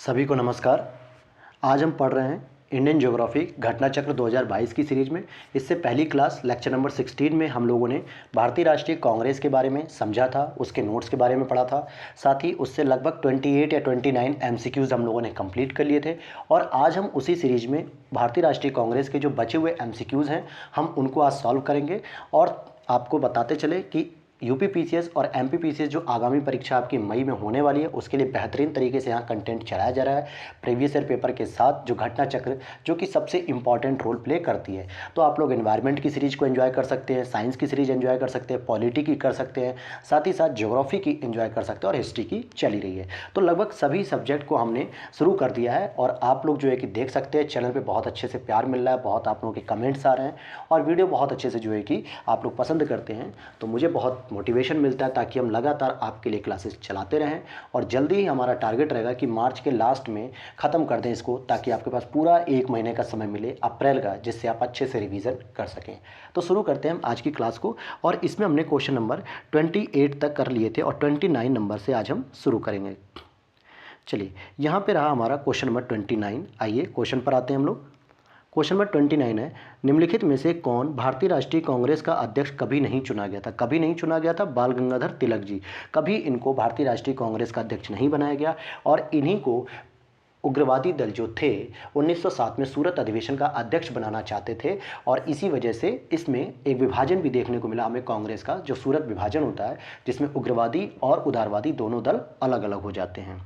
सभी को नमस्कार। आज हम पढ़ रहे हैं इंडियन ज्योग्राफी घटना चक्र 2022 की सीरीज में। इससे पहली क्लास लेक्चर नंबर 16 में हम लोगों ने भारतीय राष्ट्रीय कांग्रेस के बारे में समझा था, उसके नोट्स के बारे में पढ़ा था। साथ ही उससे लगभग 28 या 29 एमसीक्यूज़ हम लोगों ने कंप्लीट कर लिए थे। और आज हम उसी सीरीज में भारतीय राष्ट्रीय कांग्रेस के जो बचे हुए एमसीक्यूज़ हैं हम उनको आज सॉल्व करेंगे और आपको बताते चले कि यूपीपीसीएस और एमपीपीसीएस जो आगामी परीक्षा आपकी मई में होने वाली है उसके लिए बेहतरीन तरीके से यहाँ कंटेंट चलाया जा रहा है प्रीवियस ईयर पेपर के साथ, जो घटना चक्र जो कि सबसे इंपॉर्टेंट रोल प्ले करती है। तो आप लोग एनवायरनमेंट की सीरीज को एंजॉय कर सकते हैं, साइंस की सीरीज एंजॉय कर सकते हैं, पॉलिटी की कर सकते हैं, साथ ही साथ ज्योग्राफी की एंजॉय कर सकते हैं और हिस्ट्री की चली रही है। तो लगभग सभी सब्जेक्ट को हमने शुरू कर दिया है और आप लोग जो है कि देख सकते हैं चैनल पर बहुत अच्छे से प्यार मिल रहा है, बहुत आप लोगों के कमेंट्स आ रहे हैं और वीडियो बहुत अच्छे से जो है कि आप लोग पसंद करते हैं। तो मुझे बहुत मोटिवेशन मिलता है ताकि हम लगातार आपके लिए क्लासेस चलाते रहें और जल्दी ही हमारा टारगेट रहेगा कि मार्च के लास्ट में ख़त्म कर दें इसको, ताकि आपके पास पूरा 1 महीने का समय मिले अप्रैल का, जिससे आप अच्छे से रिवीजन कर सकें। तो शुरू करते हैं हम आज की क्लास को और इसमें हमने क्वेश्चन नंबर 28 तक कर लिए थे और 29 नंबर से आज हम शुरू करेंगे। चलिए, यहाँ पे रहा हमारा क्वेश्चन नंबर 29। आइए क्वेश्चन पर आते हैं हम लोग। क्वेश्चन नंबर 29 है, निम्नलिखित में से कौन भारतीय राष्ट्रीय कांग्रेस का अध्यक्ष कभी नहीं चुना गया था? कभी नहीं चुना गया था बाल गंगाधर तिलक जी। कभी इनको भारतीय राष्ट्रीय कांग्रेस का अध्यक्ष नहीं बनाया गया और इन्हीं को उग्रवादी दल जो थे 1907 में सूरत अधिवेशन का अध्यक्ष बनाना चाहते थे और इसी वजह से इसमें एक विभाजन भी देखने को मिला हमें कांग्रेस का, जो सूरत विभाजन होता है जिसमें उग्रवादी और उदारवादी दोनों दल अलग अलग हो जाते हैं।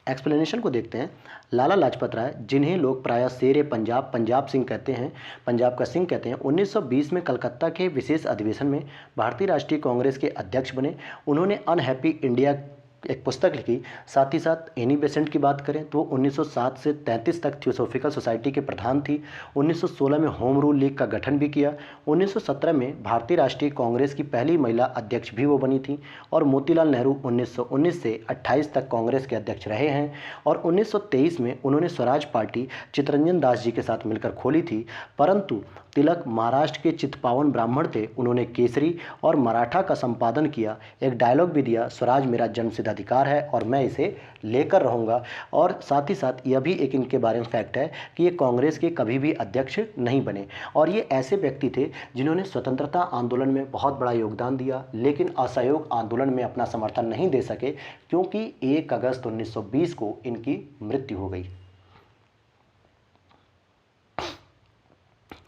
एक्सप्लेनेशन को देखते हैं। लाला लाजपत राय, जिन्हें लोग प्रायः शेर पंजाब, पंजाब सिंह कहते हैं, पंजाब का सिंह कहते हैं, 1920 में कलकत्ता के विशेष अधिवेशन में भारतीय राष्ट्रीय कांग्रेस के अध्यक्ष बने। उन्होंने अनहैप्पी इंडिया एक पुस्तक लिखी। साथ ही साथ एनी बेसेंट की बात करें तो 1907 से 33 तक थियोसॉफिकल सोसाइटी के प्रधान थी। 1916 में होम रूल लीग का गठन भी किया। 1917 में भारतीय राष्ट्रीय कांग्रेस की पहली महिला अध्यक्ष भी वो बनी थी और मोतीलाल नेहरू 1919 से 28 तक कांग्रेस के अध्यक्ष रहे हैं और 1923 में उन्होंने स्वराज पार्टी चित्तरंजन दास जी के साथ मिलकर खोली थी। परंतु तिलक महाराष्ट्र के चित्पावन ब्राह्मण थे। उन्होंने केसरी और मराठा का संपादन किया। एक डायलॉग भी दिया, स्वराज मेरा जन्मसिद्ध अधिकार है और मैं इसे लेकर रहूँगा। और साथ ही साथ यह भी एक इनके बारे में फैक्ट है कि ये कांग्रेस के कभी भी अध्यक्ष नहीं बने और ये ऐसे व्यक्ति थे जिन्होंने स्वतंत्रता आंदोलन में बहुत बड़ा योगदान दिया, लेकिन असहयोग आंदोलन में अपना समर्थन नहीं दे सके क्योंकि 1 अगस्त 1920 को इनकी मृत्यु हो गई।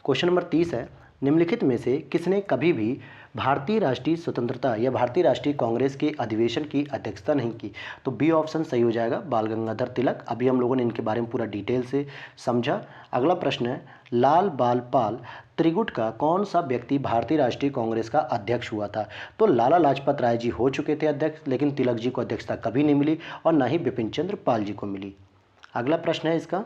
क्वेश्चन नंबर 30 है, निम्नलिखित में से किसने कभी भी भारतीय राष्ट्रीय स्वतंत्रता या भारतीय राष्ट्रीय कांग्रेस के अधिवेशन की अध्यक्षता नहीं की? तो बी ऑप्शन सही हो जाएगा, बाल गंगाधर तिलक। अभी हम लोगों ने इनके बारे में पूरा डिटेल से समझा। अगला प्रश्न है, लाल बाल पाल त्रिगुट का कौन सा व्यक्ति भारतीय राष्ट्रीय कांग्रेस का अध्यक्ष हुआ था? तो लाला लाजपत राय जी हो चुके थे अध्यक्ष, लेकिन तिलक जी को अध्यक्षता कभी नहीं मिली और ना ही बिपिन चंद्र पाल जी को मिली। अगला प्रश्न है इसका,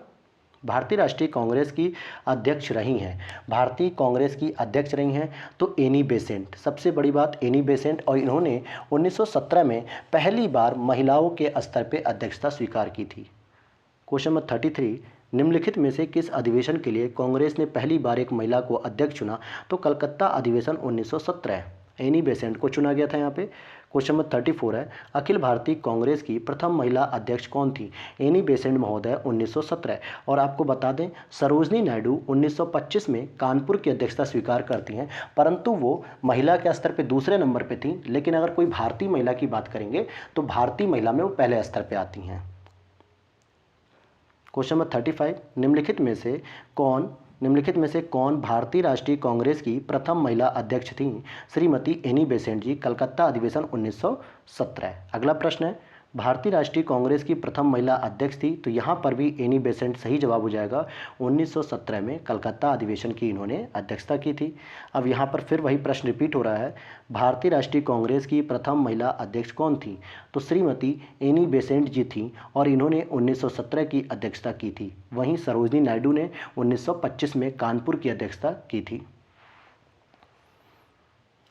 भारतीय राष्ट्रीय कांग्रेस की अध्यक्ष रही हैं, भारतीय कांग्रेस की अध्यक्ष रही हैं तो एनी बेसेंट। सबसे बड़ी बात एनी बेसेंट, और इन्होंने 1917 में पहली बार महिलाओं के स्तर पर अध्यक्षता स्वीकार की थी। क्वेश्चन नंबर 33, निम्नलिखित में से किस अधिवेशन के लिए कांग्रेस ने पहली बार एक महिला को अध्यक्ष चुना? तो कलकत्ता अधिवेशन 1917, एनी बेसेंट को चुना गया था यहाँ पे। क्वेश्चन नंबर 34 है, अखिल भारतीय कांग्रेस की प्रथम महिला अध्यक्ष कौन थी? एनी बेसेंट महोदय 1917। और आपको बता दें सरोजनी नायडू 1925 में कानपुर की अध्यक्षता स्वीकार करती हैं, परंतु वो महिला के स्तर पे दूसरे नंबर पे थी, लेकिन अगर कोई भारतीय महिला की बात करेंगे तो भारतीय महिला में वो पहले स्तर पे आती हैं। क्वेश्चन नंबर 35, निम्नलिखित में से कौन भारतीय राष्ट्रीय कांग्रेस की प्रथम महिला अध्यक्ष थीं? श्रीमती एनी बेसेंट जी, कलकत्ता अधिवेशन 1917। अगला प्रश्न है, भारतीय राष्ट्रीय कांग्रेस की प्रथम महिला अध्यक्ष थी, तो यहाँ पर भी एनी बेसेंट सही जवाब हो जाएगा। 1917 में कलकत्ता अधिवेशन की इन्होंने अध्यक्षता की थी। अब यहाँ पर फिर वही प्रश्न रिपीट हो रहा है, भारतीय राष्ट्रीय कांग्रेस की प्रथम महिला अध्यक्ष कौन थी? तो श्रीमती एनी बेसेंट जी थी और इन्होंने 1917 की अध्यक्षता की थी। वहीं सरोजनी नायडू ने 1925 में कानपुर की अध्यक्षता की थी।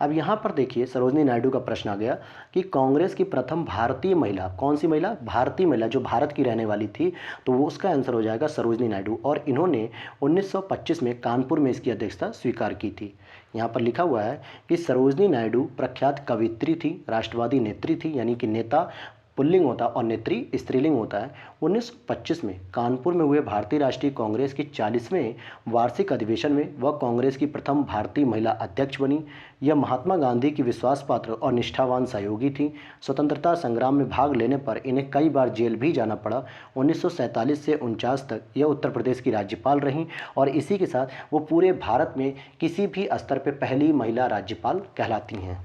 अब यहाँ पर देखिए सरोजनी नायडू का प्रश्न आ गया कि कांग्रेस की प्रथम भारतीय महिला, कौन सी महिला? भारतीय महिला जो भारत की रहने वाली थी, तो वो उसका आंसर हो जाएगा सरोजनी नायडू और इन्होंने 1925 में कानपुर में इसकी अध्यक्षता स्वीकार की थी। यहाँ पर लिखा हुआ है कि सरोजनी नायडू प्रख्यात कवित्री थी, राष्ट्रवादी नेत्री थी, यानी कि नेता पुल्लिंग होता है और नेत्री स्त्रीलिंग होता है। 1925 में कानपुर में हुए भारतीय राष्ट्रीय कांग्रेस के 40वें वार्षिक अधिवेशन में वह कांग्रेस की प्रथम भारतीय महिला अध्यक्ष बनी। यह महात्मा गांधी की विश्वास पात्र और निष्ठावान सहयोगी थी। स्वतंत्रता संग्राम में भाग लेने पर इन्हें कई बार जेल भी जाना पड़ा। 1947 से 49 तक यह उत्तर प्रदेश की राज्यपाल रहीं और इसी के साथ वो पूरे भारत में किसी भी स्तर पर पहली महिला राज्यपाल कहलाती हैं।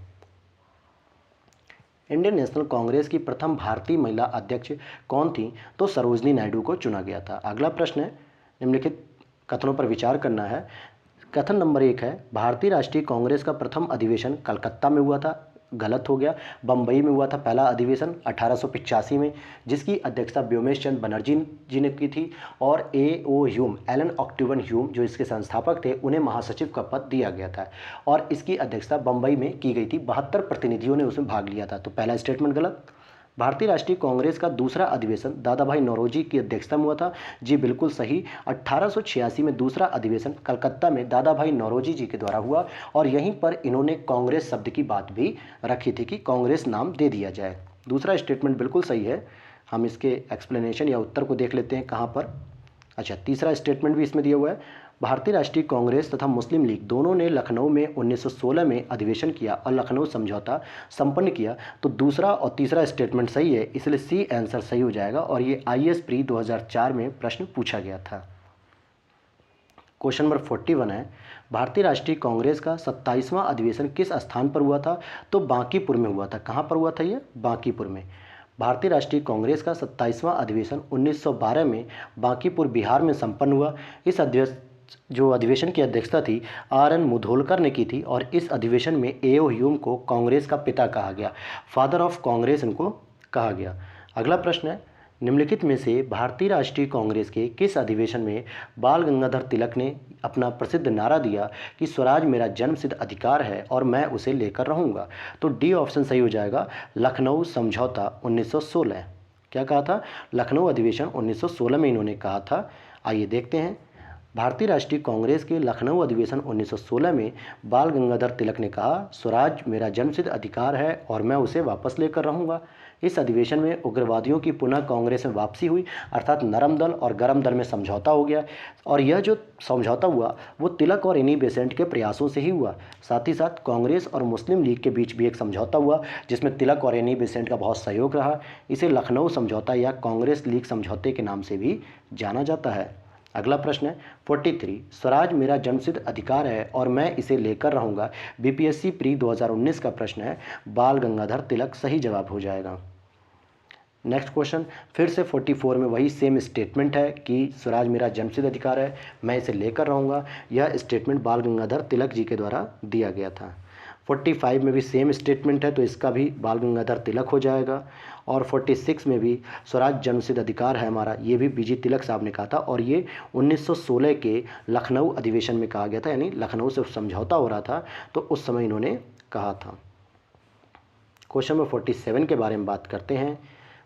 इंडियन नेशनल कांग्रेस की प्रथम भारतीय महिला अध्यक्ष कौन थी? तो सरोजनी नायडू को चुना गया था। अगला प्रश्न है, निम्नलिखित कथनों पर विचार करना है। कथन नंबर 1 है, भारतीय राष्ट्रीय कांग्रेस का प्रथम अधिवेशन कलकत्ता में हुआ था। गलत हो गया। बम्बई में हुआ था पहला अधिवेशन 1885 में, जिसकी अध्यक्षता व्योमेश चंद्र बनर्जी जी ने की थी और A.O. Hume, Elon Octavian Hume जो इसके संस्थापक थे, उन्हें महासचिव का पद दिया गया था और इसकी अध्यक्षता बम्बई में की गई थी। 72 प्रतिनिधियों ने उसमें भाग लिया था। तो पहला स्टेटमेंट गलत। भारतीय राष्ट्रीय कांग्रेस का दूसरा अधिवेशन दादा भाई नौरोजी की अध्यक्षता में हुआ था। जी बिल्कुल सही। 1886 में दूसरा अधिवेशन कलकत्ता में दादा भाई नौरोजी जी के द्वारा हुआ और यहीं पर इन्होंने कांग्रेस शब्द की बात भी रखी थी कि कांग्रेस नाम दे दिया जाए। दूसरा स्टेटमेंट बिल्कुल सही है। हम इसके एक्सप्लेनेशन या उत्तर को देख लेते हैं कहाँ पर। अच्छा, तीसरा स्टेटमेंट भी इसमें दिया हुआ है। भारतीय राष्ट्रीय कांग्रेस तथा मुस्लिम लीग दोनों ने लखनऊ में 1916 में अधिवेशन किया और लखनऊ समझौता संपन्न किया। तो दूसरा और तीसरा स्टेटमेंट सही है, इसलिए सी आंसर सही हो जाएगा और ये IAS प्री 2004 में प्रश्न पूछा गया था। क्वेश्चन नंबर 41 है, भारतीय राष्ट्रीय कांग्रेस का 27वां अधिवेशन किस स्थान पर हुआ था? तो बांकीपुर में हुआ था। कहाँ पर हुआ था ये? बांकीपुर में। भारतीय राष्ट्रीय कांग्रेस का 27वां अधिवेशन 1912 में बांकीपुर बिहार में संपन्न हुआ। इस अधिवेशन की अध्यक्षता थी RN मुधोलकर ने की थी और इस अधिवेशन में A.O. ह्यूम को कांग्रेस का पिता कहा गया, फादर ऑफ कांग्रेस इनको कहा गया। अगला प्रश्न है, निम्नलिखित में से भारतीय राष्ट्रीय कांग्रेस के किस अधिवेशन में बाल गंगाधर तिलक ने अपना प्रसिद्ध नारा दिया कि स्वराज मेरा जन्मसिद्ध अधिकार है और मैं उसे लेकर रहूँगा? तो डी ऑप्शन सही हो जाएगा, लखनऊ समझौता 1916। क्या कहा था? लखनऊ अधिवेशन 1916 में इन्होंने कहा था। आइए देखते हैं। भारतीय राष्ट्रीय कांग्रेस के लखनऊ अधिवेशन 1916 में बाल गंगाधर तिलक ने कहा, स्वराज मेरा जन्मसिद्ध अधिकार है और मैं उसे वापस लेकर रहूँगा। इस अधिवेशन में उग्रवादियों की पुनः कांग्रेस में वापसी हुई, अर्थात नरम दल और गरम दल में समझौता हो गया और यह जो समझौता हुआ वो तिलक और एनी बेसेंट के प्रयासों से ही हुआ। साथ ही साथ कांग्रेस और मुस्लिम लीग के बीच भी एक समझौता हुआ जिसमें तिलक और एनी बेसेंट का बहुत सहयोग रहा। इसे लखनऊ समझौता या कांग्रेस लीग समझौते के नाम से भी जाना जाता है। अगला प्रश्न है 43, स्वराज मेरा जन्मसिद्ध अधिकार है और मैं इसे लेकर रहूँगा। BPSC प्री 2019 का प्रश्न है, बाल गंगाधर तिलक सही जवाब हो जाएगा। नेक्स्ट क्वेश्चन, फिर से 44 में वही सेम स्टेटमेंट है कि स्वराज मेरा जन्मसिद्ध अधिकार है, मैं इसे लेकर रहूँगा। यह स्टेटमेंट बाल गंगाधर तिलक जी के द्वारा दिया गया था। 45 में भी सेम स्टेटमेंट है तो इसका भी बाल गंगाधर तिलक हो जाएगा। और 46 में भी स्वराज जन्मसिद्ध अधिकार है हमारा, ये भी BG तिलक साहब ने कहा था और ये 1916 के लखनऊ अधिवेशन में कहा गया था, यानी लखनऊ से समझौता हो रहा था तो उस समय इन्होंने कहा था। क्वेश्चन नंबर 47 के बारे में बात करते हैं।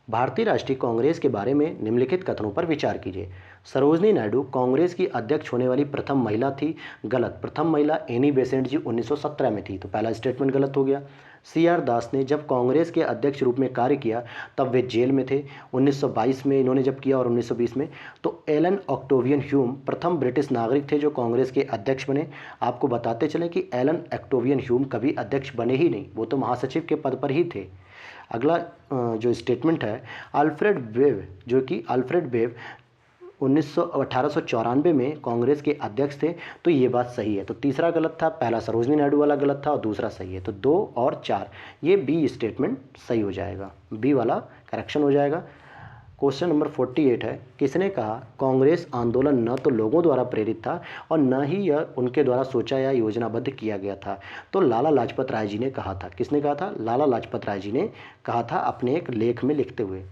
भारतीय राष्ट्रीय कांग्रेस के बारे में निम्नलिखित कथनों पर विचार कीजिए। सरोजनी नायडू कांग्रेस की अध्यक्ष होने वाली प्रथम महिला थी। गलत। प्रथम महिला एनी बेसेंट जी 1917 में थी, तो पहला स्टेटमेंट गलत हो गया। CR दास ने जब कांग्रेस के अध्यक्ष रूप में कार्य किया तब वे जेल में थे। 1922 में इन्होंने जब किया और 1920 में। तो एलन ऑक्टेवियन ह्यूम प्रथम ब्रिटिश नागरिक थे जो कांग्रेस के अध्यक्ष बने। आपको बताते चले कि एलन ऑक्टेवियन ह्यूम कभी अध्यक्ष बने ही नहीं, वो तो महासचिव के पद पर ही थे। अगला जो स्टेटमेंट है, अल्फ्रेड वेव, जो कि अल्फ्रेड वेव 1894 में कांग्रेस के अध्यक्ष थे, तो ये बात सही है। तो तीसरा गलत था, पहला सरोजनी नायडू वाला गलत था और दूसरा सही है। तो 2 और 4 ये B स्टेटमेंट सही हो जाएगा, B वाला करेक्शन हो जाएगा। क्वेश्चन नंबर 48 है, किसने कहा कांग्रेस आंदोलन न तो लोगों द्वारा प्रेरित था और न ही यह उनके द्वारा सोचा या योजनाबद्ध किया गया था? तो लाला लाजपत राय जी ने कहा था। किसने कहा था? लाला लाजपत राय जी ने कहा था अपने एक लेख में लिखते हुए।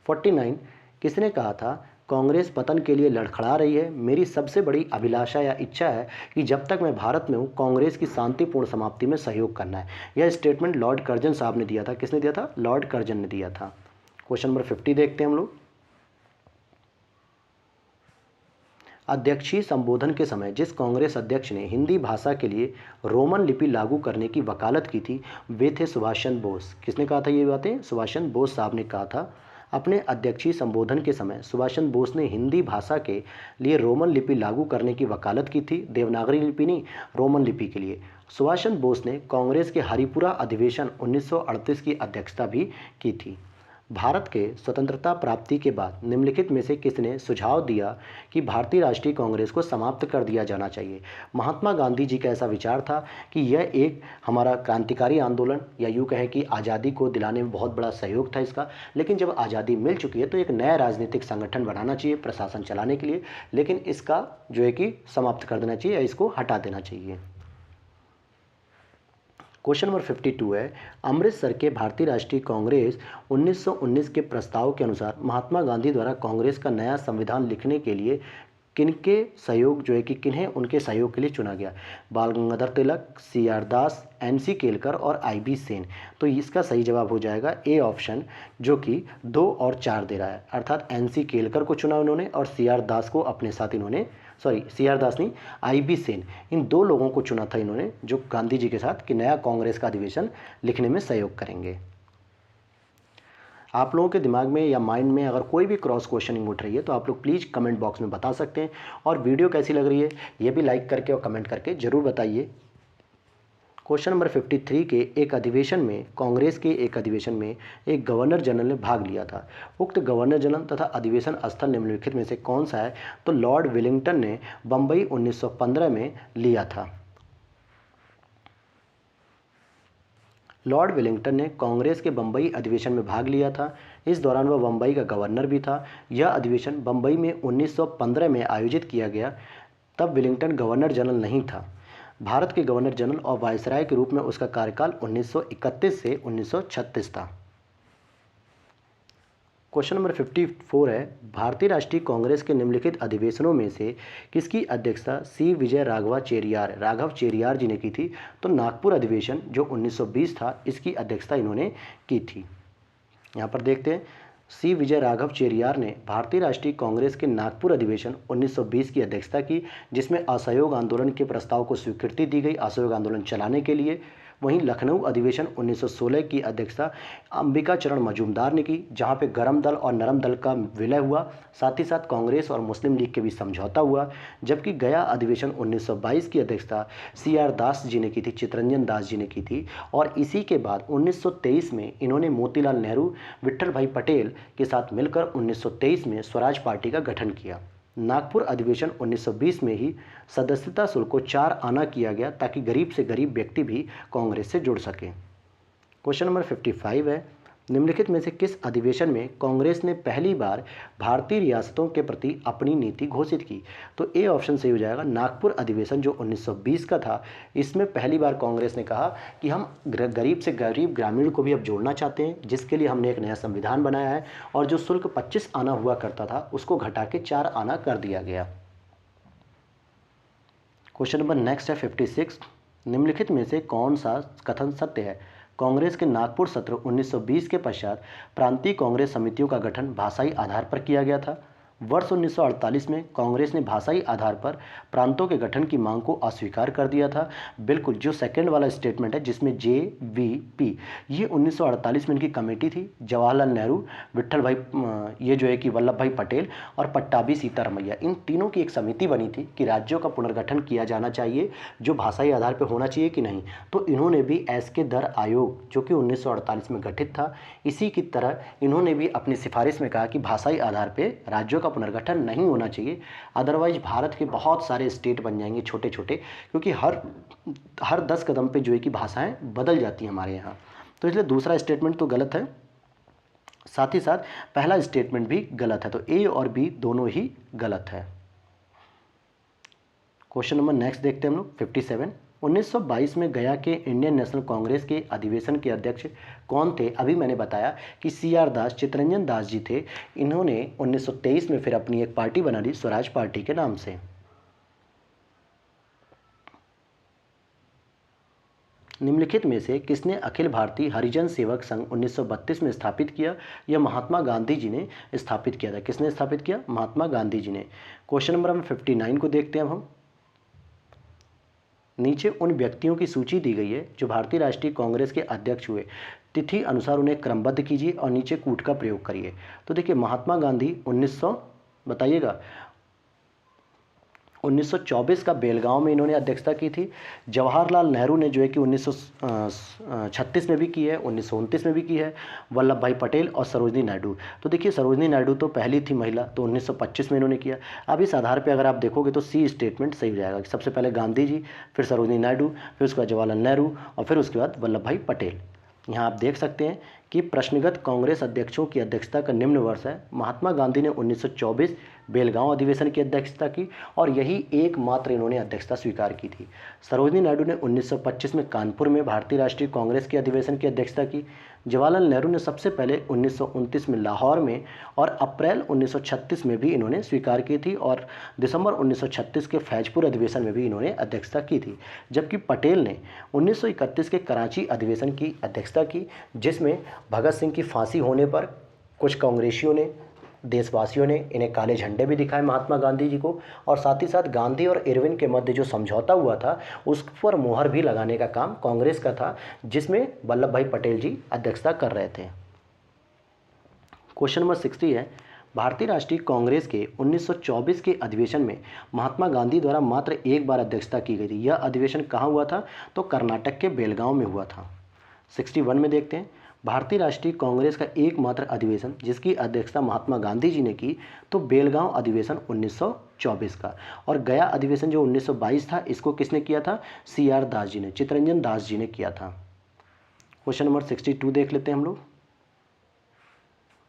49, किसने कहा था कांग्रेस पतन के लिए लड़खड़ा रही है, मेरी सबसे बड़ी अभिलाषा या इच्छा है कि जब तक मैं भारत में हूँ कांग्रेस की शांतिपूर्ण समाप्ति में सहयोग करना है। यह स्टेटमेंट लॉर्ड कर्जन साहब ने दिया था। किसने दिया था? लॉर्ड कर्जन ने दिया था। क्वेश्चन नंबर 50 देखते हैं हम लोग। अध्यक्षीय संबोधन के समय जिस कांग्रेस अध्यक्ष ने हिंदी भाषा के लिए रोमन लिपि लागू करने की वकालत की थी वे थे सुभाष चंद्र बोस। किसने कहा था ये बातें? सुभाष चंद्र बोस साहब ने कहा था। अपने अध्यक्षीय संबोधन के समय सुभाष चंद्र बोस ने हिंदी भाषा के लिए रोमन लिपि लागू करने की वकालत की थी, देवनागरी लिपि नहीं, रोमन लिपि के लिए। सुभाष चंद्र बोस ने कांग्रेस के हरिपुरा अधिवेशन 1938 की अध्यक्षता भी की थी। भारत के स्वतंत्रता प्राप्ति के बाद निम्नलिखित में से किसने सुझाव दिया कि भारतीय राष्ट्रीय कांग्रेस को समाप्त कर दिया जाना चाहिए? महात्मा गांधी जी का ऐसा विचार था कि यह एक हमारा क्रांतिकारी आंदोलन या यूँ कहें कि आज़ादी को दिलाने में बहुत बड़ा सहयोग था इसका, लेकिन जब आज़ादी मिल चुकी है तो एक नया राजनीतिक संगठन बनाना चाहिए प्रशासन चलाने के लिए, लेकिन इसका जो है कि समाप्त कर देना चाहिए या इसको हटा देना चाहिए। क्वेश्चन नंबर 52 है, अमृतसर के भारतीय राष्ट्रीय कांग्रेस 1919 के प्रस्ताव के अनुसार महात्मा गांधी द्वारा कांग्रेस का नया संविधान लिखने के लिए किनके सहयोग जो है कि किन्हें उनके सहयोग के लिए चुना गया? बाल गंगाधर तिलक, CR दास, NC केलकर और IB सेन। तो इसका सही जवाब हो जाएगा ए ऑप्शन, जो कि 2 और 4 दे रहा है, अर्थात NC केलकर को चुना उन्होंने और CR दास को अपने साथ इन्होंने, सॉरी CR दास नहीं, IB सेन, इन 2 लोगों को चुना था इन्होंने जो गांधी जी के साथ कि नया कांग्रेस का अधिवेशन लिखने में सहयोग करेंगे। आप लोगों के दिमाग में या माइंड में अगर कोई भी क्रॉस क्वेश्चनिंग उठ रही है तो आप लोग प्लीज़ कमेंट बॉक्स में बता सकते हैं, और वीडियो कैसी लग रही है ये भी लाइक करके और कमेंट करके ज़रूर बताइए। क्वेश्चन नंबर 53 के एक अधिवेशन में कांग्रेस के एक अधिवेशन में एक गवर्नर जनरल ने भाग लिया था। उक्त गवर्नर जनरल तथा अधिवेशन स्थल निम्नलिखित में से कौन सा है? तो लॉर्ड विलिंगटन ने बम्बई 1915 में लिया था। लॉर्ड विलिंगटन ने कांग्रेस के बम्बई अधिवेशन में भाग लिया था। इस दौरान वह बम्बई का गवर्नर भी था। यह अधिवेशन बम्बई में 1915 में आयोजित किया गया। तब विलिंगटन गवर्नर जनरल नहीं था। भारत के गवर्नर जनरल और वायसराय के रूप में उसका कार्यकाल 1931 से 1936 था। क्वेश्चन नंबर 54 है, भारतीय राष्ट्रीय कांग्रेस के निम्नलिखित अधिवेशनों में से किसकी अध्यक्षता सी विजय राघव चेरियार जी ने की थी? तो नागपुर अधिवेशन जो 1920 था इसकी अध्यक्षता इन्होंने की थी। यहाँ पर देखते हैं, सी विजय राघव चेरियार ने भारतीय राष्ट्रीय कांग्रेस के नागपुर अधिवेशन 1920 की अध्यक्षता की, जिसमें असहयोग आंदोलन के प्रस्ताव को स्वीकृति दी गई असहयोग आंदोलन चलाने के लिए। वहीं लखनऊ अधिवेशन 1916 की अध्यक्षता अंबिका चरण मजूमदार ने की, जहां पे गरम दल और नरम दल का विलय हुआ, साथ ही साथ कांग्रेस और मुस्लिम लीग के बीच समझौता हुआ। जबकि गया अधिवेशन 1922 की अध्यक्षता CR दास जी ने की थी, चितरंजन दास जी ने की थी, और इसी के बाद 1923 में इन्होंने मोतीलाल नेहरू, विट्ठल भाई पटेल के साथ मिलकर 1923 में स्वराज पार्टी का गठन किया। नागपुर अधिवेशन 1920 में ही सदस्यता शुल्क को 4 आना किया गया ताकि गरीब से गरीब व्यक्ति भी कांग्रेस से जुड़ सके। क्वेश्चन नंबर 55 है, निम्नलिखित में से किस अधिवेशन में कांग्रेस ने पहली बार भारतीय रियासतों के प्रति अपनी नीति घोषित की? तो ए ऑप्शन सही हो जाएगा, नागपुर अधिवेशन जो 1920 का था। इसमें पहली बार कांग्रेस ने कहा कि हम गरीब से गरीब ग्रामीण को भी अब जोड़ना चाहते हैं, जिसके लिए हमने एक नया संविधान बनाया है, और जो शुल्क 25 आना हुआ करता था उसको घटा के 4 आना कर दिया गया। क्वेश्चन नंबर नेक्स्ट है 56, निम्नलिखित में से कौन सा कथन सत्य है? कांग्रेस के नागपुर सत्र 1920 के पश्चात प्रांतीय कांग्रेस समितियों का गठन भाषाई आधार पर किया गया था। वर्ष 1948 में कांग्रेस ने भाषाई आधार पर प्रांतों के गठन की मांग को अस्वीकार कर दिया था। बिल्कुल जो सेकंड वाला स्टेटमेंट है जिसमें JVP, ये 1948 में इनकी कमेटी थी। जवाहरलाल नेहरू, विट्ठल भाई ये जो है कि वल्लभ भाई पटेल और पट्टाभी सीतारमैया, इन तीनों की एक समिति बनी थी कि राज्यों का पुनर्गठन किया जाना चाहिए जो भाषाई आधार पर होना चाहिए कि नहीं। तो इन्होंने भी एसके दर आयोग जो कि 1948 में गठित था, इसी की तरह इन्होंने भी अपनी सिफारिश में कहा कि भाषाई आधार पर राज्यों का पुनर्गठन नहीं होना चाहिए, अदरवाइज भारत के बहुत सारे स्टेट बन जाएंगे छोटे छोटे, क्योंकि हर 10 कदम पे जो है कि भाषाएं बदल जाती हैं हमारे यहाँ। तो इसलिए दूसरा स्टेटमेंट तो गलत है, साथ ही साथ पहला स्टेटमेंट भी गलत है। तो ए और बी दोनों ही गलत है। क्वेश्चन नंबर नेक्स्ट देखते हैं हम लोग 57, 1922 में गया के इंडियन नेशनल कांग्रेस के अधिवेशन के अध्यक्ष कौन थे? अभी मैंने बताया कि CR दास, चितरंजन दास जी थे। इन्होंने 1923 में फिर अपनी एक पार्टी बना ली स्वराज पार्टी के नाम से। निम्नलिखित में से किसने अखिल भारतीय हरिजन सेवक संघ 1932 में स्थापित किया? यह महात्मा गांधी जी ने स्थापित किया था। किसने स्थापित किया? महात्मा गांधी जी ने। क्वेश्चन नंबर 59 को देखते हैं अब हम। नीचे उन व्यक्तियों की सूची दी गई है जो भारतीय राष्ट्रीय कांग्रेस के अध्यक्ष हुए, तिथि अनुसार उन्हें क्रमबद्ध कीजिए और नीचे कूट का प्रयोग करिए। तो देखिए, महात्मा गांधी 1924 का बेलगांव में इन्होंने अध्यक्षता की थी। जवाहरलाल नेहरू ने जो है कि 1936 में भी की है, 1929 में भी की है। वल्लभ भाई पटेल और सरोजनी नायडू। तो देखिए, सरोजनी नायडू तो पहली थी महिला, तो 1925 में इन्होंने किया। अब इस आधार पर अगर आप देखोगे तो सी स्टेटमेंट सही हो जाएगा कि सबसे पहले गांधी जी, फिर सरोजनी नायडू, फिर उसके बाद जवाहरलाल नेहरू और फिर उसके बाद वल्लभ भाई पटेल। यहाँ आप देख सकते हैं कि प्रश्नगत कांग्रेस अध्यक्षों की अध्यक्षता का निम्न वर्ष है। महात्मा गांधी ने 1924 बेलगांव अधिवेशन की अध्यक्षता की और यही एकमात्र इन्होंने अध्यक्षता स्वीकार की थी। सरोजनी नायडू ने 1925 में कानपुर में भारतीय राष्ट्रीय कांग्रेस के अधिवेशन की अध्यक्षता की। जवाहरलाल नेहरू ने सबसे पहले 1929 में लाहौर में और अप्रैल 1936 में भी इन्होंने स्वीकार की थी और दिसंबर 1936 के फैजपुर अधिवेशन में भी इन्होंने अध्यक्षता की थी। जबकि पटेल ने 1931 के कराची अधिवेशन की अध्यक्षता की, जिसमें भगत सिंह की फांसी होने पर कुछ कांग्रेसियों ने, देशवासियों ने इन्हें काले झंडे भी दिखाए महात्मा गांधी जी को, और साथ ही साथ गांधी और इरविन के मध्य जो समझौता हुआ था उस पर मोहर भी लगाने का काम कांग्रेस का था, जिसमें वल्लभ भाई पटेल जी अध्यक्षता कर रहे थे। क्वेश्चन नंबर 60 है, भारतीय राष्ट्रीय कांग्रेस के 1924 के अधिवेशन में महात्मा गांधी द्वारा मात्र एक बार अध्यक्षता की गई थी। यह अधिवेशन कहाँ हुआ था? तो कर्नाटक के बेलगांव में हुआ था। 61 में देखते हैं, भारतीय राष्ट्रीय कांग्रेस का एकमात्र अधिवेशन जिसकी अध्यक्षता महात्मा गांधी जी ने की, तो बेलगांव अधिवेशन 1924 का। और गया अधिवेशन जो 1922 था, इसको किसने किया था? CR दास जी ने, चित्तरंजन दास जी ने किया था। क्वेश्चन नंबर 62 देख लेते हैं हम लोग।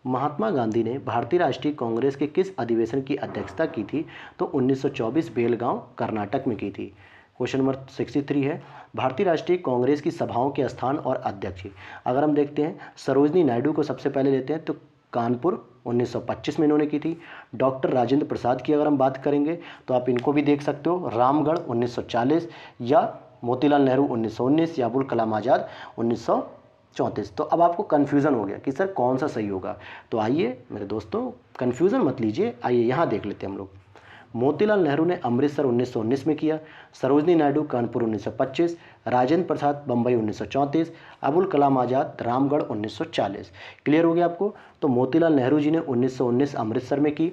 महात्मा गांधी ने भारतीय राष्ट्रीय कांग्रेस के किस अधिवेशन की अध्यक्षता की थी? तो 1924 बेलगांव कर्नाटक में की थी। क्वेश्चन नंबर 63 है, भारतीय राष्ट्रीय कांग्रेस की सभाओं के स्थान और अध्यक्ष। अगर हम देखते हैं, सरोजनी नायडू को सबसे पहले लेते हैं तो कानपुर 1925 में इन्होंने की थी। डॉक्टर राजेंद्र प्रसाद की अगर हम बात करेंगे तो आप इनको भी देख सकते हो, रामगढ़ 1940, या मोतीलाल नेहरू 1919, या अबुल कलाम आज़ाद 1934। तो अब आपको कन्फ्यूज़न हो गया कि सर कौन सा सही होगा। तो आइए मेरे दोस्तों, कन्फ्यूज़न मत लीजिए, आइए यहाँ देख लेते हैं हम लोग। मोतीलाल नेहरू ने अमृतसर 1919 में किया, सरोजनी नायडू कानपुर 1925, राजेंद्र प्रसाद बम्बई 1934, अबुल कलाम आज़ाद रामगढ़ 1940। क्लियर हो गया आपको? तो मोतीलाल नेहरू जी ने 1919 अमृतसर में की,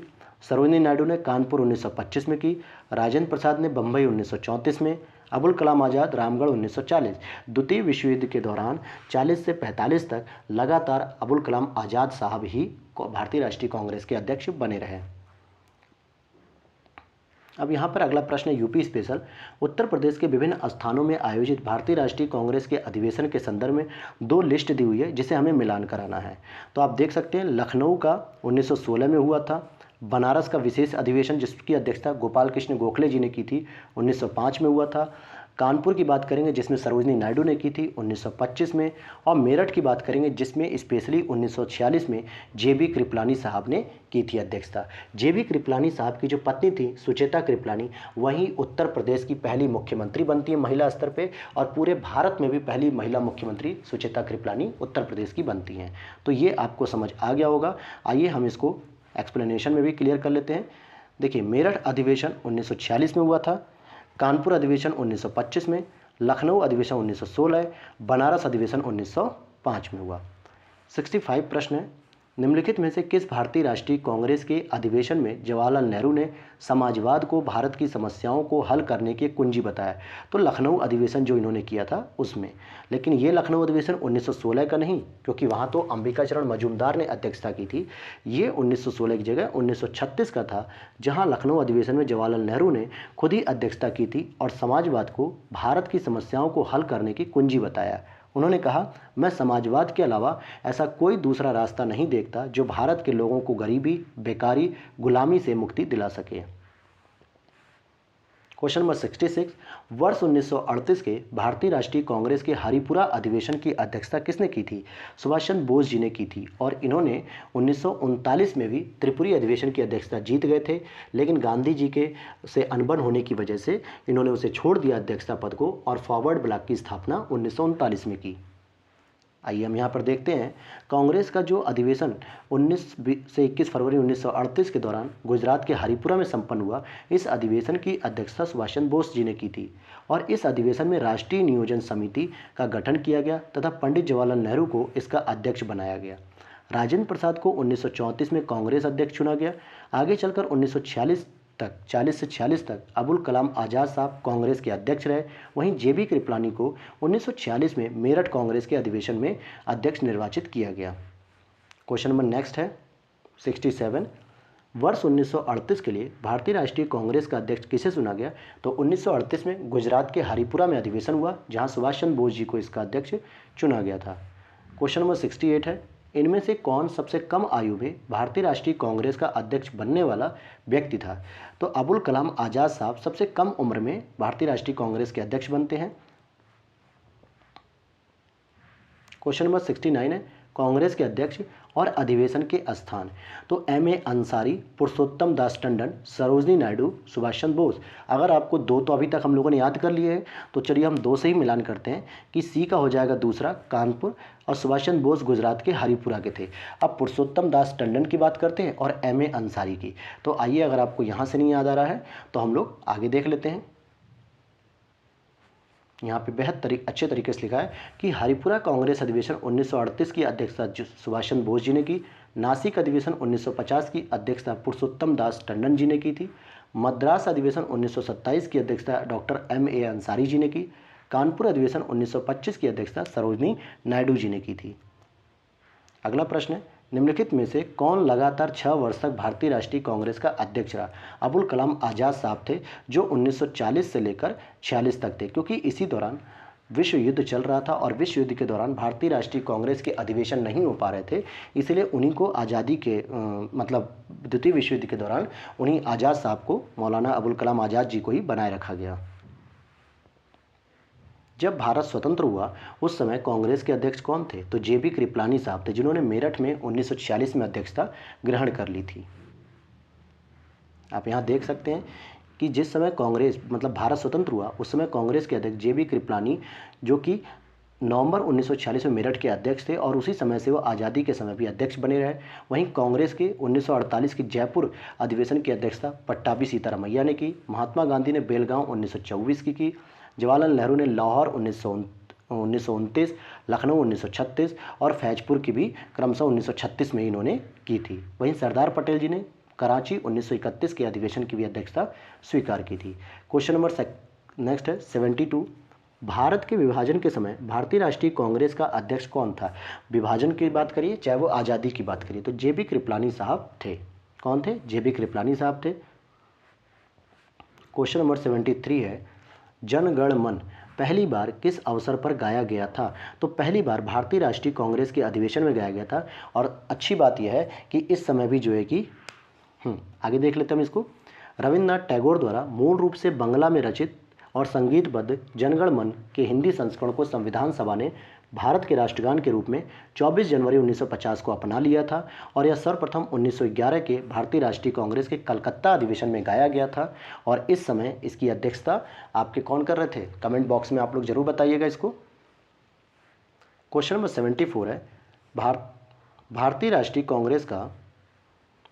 सरोजनी नायडू ने कानपुर 1925 में की, राजेंद्र प्रसाद ने बम्बई 1934 में, अबुल कलाम आज़ाद रामगढ़ 1940। द्वितीय विश्व युद्ध के दौरान 40 से 45 तक लगातार अबुल कलाम आज़ाद साहब ही भारतीय राष्ट्रीय कांग्रेस के अध्यक्ष बने रहे। अब यहाँ पर अगला प्रश्न है यूपी स्पेशल। उत्तर प्रदेश के विभिन्न स्थानों में आयोजित भारतीय राष्ट्रीय कांग्रेस के अधिवेशन के संदर्भ में दो लिस्ट दी हुई है जिसे हमें मिलान कराना है। तो आप देख सकते हैं, लखनऊ का 1916 में हुआ था, बनारस का विशेष अधिवेशन जिसकी अध्यक्षता गोपाल कृष्ण गोखले जी ने की थी 1905 में हुआ था, कानपुर की बात करेंगे जिसमें सरोजनी नायडू ने की थी 1925 में, और मेरठ की बात करेंगे जिसमें स्पेशली 1946 में JB कृपलानी साहब ने की थी अध्यक्षता। JB कृपलानी साहब की जो पत्नी थी सुचेता कृपलानी, वहीं उत्तर प्रदेश की पहली मुख्यमंत्री बनती है महिला स्तर पे, और पूरे भारत में भी पहली महिला मुख्यमंत्री सुचेता कृपलानी उत्तर प्रदेश की बनती हैं। तो ये आपको समझ आ गया होगा। आइए हम इसको एक्सप्लेनेशन में भी क्लियर कर लेते हैं। देखिए, मेरठ अधिवेशन 1946 में हुआ था, कानपुर अधिवेशन 1925 में, लखनऊ अधिवेशन 1916, बनारस अधिवेशन 1905 में हुआ। 65 प्रश्न है, निम्नलिखित में से किस भारतीय राष्ट्रीय कांग्रेस के अधिवेशन में जवाहरलाल नेहरू ने समाजवाद को भारत की समस्याओं को हल करने की कुंजी बताया? तो लखनऊ अधिवेशन जो इन्होंने किया था उसमें। लेकिन ये लखनऊ अधिवेशन 1916 का नहीं, क्योंकि वहाँ तो अंबिकाचरण मजूमदार ने अध्यक्षता की थी। ये 1916 की जगह 1936 का था, जहाँ लखनऊ अधिवेशन में जवाहरलाल नेहरू ने खुद ही अध्यक्षता की थी और समाजवाद को भारत की समस्याओं को हल करने की कुंजी बताया। उन्होंने कहा, मैं समाजवाद के अलावा ऐसा कोई दूसरा रास्ता नहीं देखता जो भारत के लोगों को गरीबी, बेकारी, गुलामी से मुक्ति दिला सके। क्वेश्चन नंबर 66, वर्ष 1938 के भारतीय राष्ट्रीय कांग्रेस के हरिपुरा अधिवेशन की अध्यक्षता किसने की थी? सुभाष चंद्र बोस जी ने की थी और इन्होंने 1939 में भी त्रिपुरी अधिवेशन की अध्यक्षता जीत गए थे, लेकिन गांधी जी के से अनबन होने की वजह से इन्होंने उसे छोड़ दिया अध्यक्षता पद को और फॉरवर्ड ब्लॉक की स्थापना 1939 में की। आइए हम यहाँ पर देखते हैं कांग्रेस का जो अधिवेशन 19 से 21 फरवरी 1938 के दौरान गुजरात के हरिपुरा में संपन्न हुआ। इस अधिवेशन की अध्यक्षता सुभाष चंद्र बोस जी ने की थी और इस अधिवेशन में राष्ट्रीय नियोजन समिति का गठन किया गया तथा पंडित जवाहरलाल नेहरू को इसका अध्यक्ष बनाया गया। राजेंद्र प्रसाद को 1934 में कांग्रेस अध्यक्ष चुना गया। आगे चलकर 1946 तक 40 से 46 तक अबुल कलाम आज़ाद साहब कांग्रेस के अध्यक्ष रहे। वहीं जेबी कृपलानी को 1946 में मेरठ कांग्रेस के अधिवेशन में अध्यक्ष निर्वाचित किया गया। क्वेश्चन नंबर नेक्स्ट है 67, वर्ष 1938 के लिए भारतीय राष्ट्रीय कांग्रेस का अध्यक्ष किसे चुना गया? तो 1938 में गुजरात के हरिपुरा में अधिवेशन हुआ जहां सुभाष चंद्र बोस जी को इसका अध्यक्ष चुना गया था। क्वेश्चन नंबर 68 है, इनमें से कौन सबसे कम आयु में भारतीय राष्ट्रीय कांग्रेस का अध्यक्ष बनने वाला व्यक्ति था? तो अबुल कलाम आज़ाद साहब सबसे कम उम्र में भारतीय राष्ट्रीय कांग्रेस के अध्यक्ष बनते हैं। क्वेश्चन नंबर 69 है, कांग्रेस के अध्यक्ष और अधिवेशन के स्थान? तो एम.ए. अंसारी, पुरुषोत्तम दास टंडन, सरोजनी नायडू, सुभाष चंद्र बोस। अगर आपको दो तो अभी तक हम लोगों ने याद कर लिए हैं, तो चलिए हम दो से ही मिलान करते हैं कि सी का हो जाएगा दूसरा कानपुर और सुभाष चंद्र बोस गुजरात के हरिपुरा के थे। अब पुरुषोत्तम दास टंडन की बात करते हैं और एम.ए. अंसारी की। तो आइए, अगर आपको यहाँ से नहीं याद आ रहा है तो हम लोग आगे देख लेते हैं। यहाँ पे बेहद अच्छे तरीके से लिखा है कि हरिपुरा कांग्रेस अधिवेशन 1938 की अध्यक्षता सुभाष चंद्र बोस जी ने की। नासिक अधिवेशन 1950 की अध्यक्षता पुरुषोत्तम दास टंडन जी ने की थी। मद्रास अधिवेशन 1927 की अध्यक्षता डॉक्टर एम.ए. अंसारी जी ने की। कानपुर अधिवेशन 1925 की अध्यक्षता सरोजनी नायडू जी ने की थी। अगला प्रश्न है, निम्नलिखित में से कौन लगातार 6 वर्ष तक भारतीय राष्ट्रीय कांग्रेस का अध्यक्ष रहा? अबुल कलाम आज़ाद साहब थे जो 1940 से लेकर 46 तक थे, क्योंकि इसी दौरान विश्व युद्ध चल रहा था और विश्व युद्ध के दौरान भारतीय राष्ट्रीय कांग्रेस के अधिवेशन नहीं हो पा रहे थे, इसलिए उन्हीं को आज़ादी के मतलब द्वितीय विश्व युद्ध के दौरान उन्हीं आज़ाद साहब को, मौलाना अबुल कलाम आज़ाद जी को ही बनाए रखा गया। जब भारत स्वतंत्र हुआ उस समय कांग्रेस के अध्यक्ष कौन थे? तो जेबी कृपलानी साहब थे, जिन्होंने मेरठ में 1946 में अध्यक्षता ग्रहण कर ली थी। आप यहाँ देख सकते हैं कि जिस समय कांग्रेस मतलब भारत स्वतंत्र हुआ उस समय कांग्रेस के अध्यक्ष जेबी कृपलानी, जो कि नवंबर 1946 में मेरठ के अध्यक्ष थे और उसी समय से वो आज़ादी के समय भी अध्यक्ष बने रहे। वहीं कांग्रेस के 1948 की जयपुर अधिवेशन की अध्यक्षता पट्टाभी सीतारामैया ने की। महात्मा गांधी ने बेलगांव 1924 की। जवाहरलाल नेहरू ने लाहौर 1929, लखनऊ 1936 और फैजपुर की भी क्रमशः 1936 में इन्होंने की थी। वहीं सरदार पटेल जी ने कराची 1931 के अधिवेशन की भी अध्यक्षता स्वीकार की थी। क्वेश्चन नंबर नेक्स्ट है 72, भारत के विभाजन के समय भारतीय राष्ट्रीय कांग्रेस का अध्यक्ष कौन था? विभाजन की बात करिए चाहे वो आज़ादी की बात करिए, तो जेबी कृपलानी साहब थे। कौन थे? जेबी कृपलानी साहब थे। क्वेश्चन नंबर 73 है, जन गण मन पहली बार किस अवसर पर गाया गया था? तो पहली बार भारतीय राष्ट्रीय कांग्रेस के अधिवेशन में गाया गया था। और अच्छी बात यह है कि इस समय भी जो है कि आगे देख लेते हैं हम इसको। रविन्द्रनाथ टैगोर द्वारा मूल रूप से बंगला में रचित और संगीतबद्ध जनगण मन के हिंदी संस्करण को संविधान सभा ने भारत के राष्ट्रगान के रूप में 24 जनवरी 1950 को अपना लिया था और यह सर्वप्रथम 1911 के भारतीय राष्ट्रीय कांग्रेस के कलकत्ता अधिवेशन में गाया गया था। और इस समय इसकी अध्यक्षता आपके कौन कर रहे थे? कमेंट बॉक्स में आप लोग जरूर बताइएगा इसको। क्वेश्चन नंबर 74 है,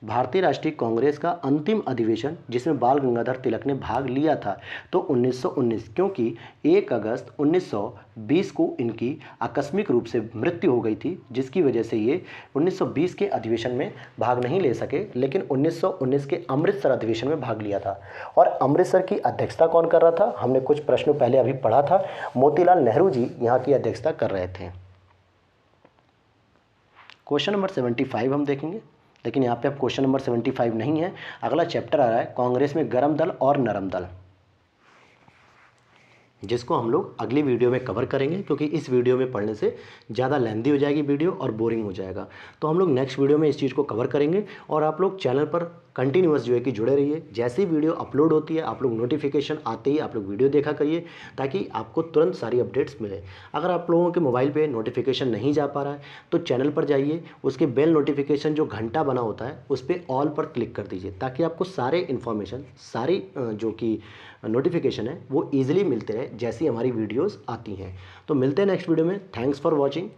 भारतीय राष्ट्रीय कांग्रेस का अंतिम अधिवेशन जिसमें बाल गंगाधर तिलक ने भाग लिया था तो 1919, क्योंकि 1 अगस्त 1920 को इनकी आकस्मिक रूप से मृत्यु हो गई थी, जिसकी वजह से ये 1920 के अधिवेशन में भाग नहीं ले सके, लेकिन 1919 के अमृतसर अधिवेशन में भाग लिया था। और अमृतसर की अध्यक्षता कौन कर रहा था? हमने कुछ प्रश्नों पहले अभी पढ़ा था, मोतीलाल नेहरू जी यहाँ की अध्यक्षता कर रहे थे। क्वेश्चन नंबर 75 हम देखेंगे, लेकिन यहाँ पे अब क्वेश्चन नंबर 75 नहीं है। अगला चैप्टर आ रहा है कांग्रेस में गरम दल और नरम दल, जिसको हम लोग अगली वीडियो में कवर करेंगे, क्योंकि इस वीडियो में पढ़ने से ज़्यादा लेंथी हो जाएगी वीडियो और बोरिंग हो जाएगा। तो हम लोग नेक्स्ट वीडियो में इस चीज़ को कवर करेंगे। और आप लोग चैनल पर कंटिन्यूअस जो है कि जुड़े रहिए। जैसी वीडियो अपलोड होती है आप लोग नोटिफिकेशन आते ही आप लोग वीडियो देखा करिए, ताकि आपको तुरंत सारी अपडेट्स मिले। अगर आप लोगों के मोबाइल पे नोटिफिकेशन नहीं जा पा रहा है तो चैनल पर जाइए, उसके बेल नोटिफिकेशन जो घंटा बना होता है उस पर ऑल पर क्लिक कर दीजिए, ताकि आपको सारे इन्फॉर्मेशन, सारी जो कि नोटिफिकेशन है वो ईजिली मिलते रहे जैसी हमारी वीडियोज़ आती हैं। तो मिलते हैं नेक्स्ट वीडियो में। Thanks for watching.